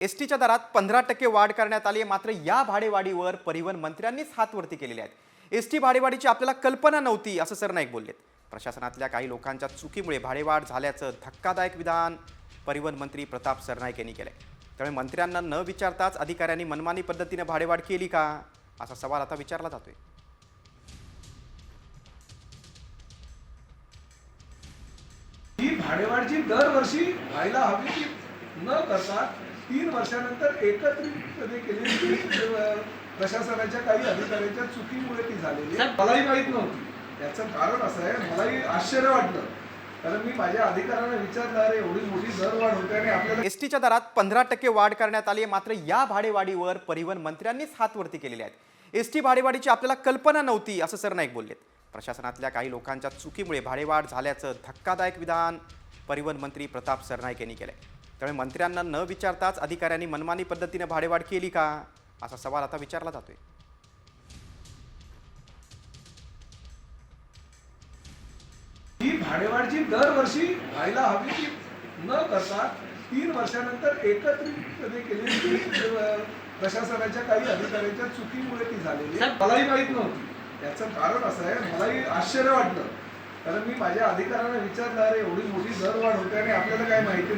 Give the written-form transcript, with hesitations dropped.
एसटीच्या दरात 15% वाढ करण्यात आली आहे. मात्र या भाडेवाढीवर परिवहन मंत्र्यांनीच हात वरती केलेले आहेत. एसटी भाडेवाढीची आपल्याला कल्पना नव्हती असं सरनाईक बोललेत. प्रशासनातल्या काही लोकांच्या चुकीमुळे भाडेवाढ झाल्याचं धक्कादायक विधान परिवहन मंत्री प्रताप सरनाईक यांनी केलंय. त्यामुळे मंत्र्यांना न विचारताच अधिकाऱ्यांनी मनमानी पद्धतीने भाडेवाढ केली का असा सवाल आता विचारला जातोय. ही भाडेवाढ जी दरवर्षी व्हायला हवी ती न करता 3 वर्षानंतर एकत्रितपणे केलेली प्रशासनाच्या काही अधिकाऱ्यांच्या चुकीमुळे ती झालेली आहे. मलाही माहीत नव्हती. याचं कारण असं आहे, मलाही आश्चर्य वाटलं, कारण मी माझ्या अधिकाऱ्यांना विचारलं, अरे एवढी मोठी दरवाढ होते आणि आपल्याला एसटीच्या दरात 15% वाढ करण्यात आली आहे. मात्र या भाडेवाढीवर परिवहन मंत्र्यांनीच हात वरती केलेले आहेत. एसटी भाडेवाढीची आपल्याला कल्पना नव्हती असं सरनाईक बोललेत. प्रशासनातल्या काही लोकांच्या चुकीमुळे भाडेवाढ झाल्याचं धक्कादायक विधान परिवहन मंत्री प्रताप सरनाईक यांनी केलंय. त्यामुळे मंत्र्यांना न विचारताच अधिकाऱ्यांनी मनमानी पद्धतीने भाडेवाढ केली का असा सवाल आता विचारला जातोय. ही भाडेवाढ जी दरवर्षी व्हायला हवी ती न करता 3 वर्षानंतर एकत्रितपणे केलेली प्रशासनाच्या काही अधिकाऱ्यांच्या चुकीमुळे ती झालेली आहे. मलाही माहीत नव्हती. याचं कारण असं आहे, मलाही आश्चर्य वाटलं, कारण मी माझ्या अधिकाऱ्यांना विचारलं, अरे एवढी मोठी दरवाढ होते आणि आपल्याला काय माहिती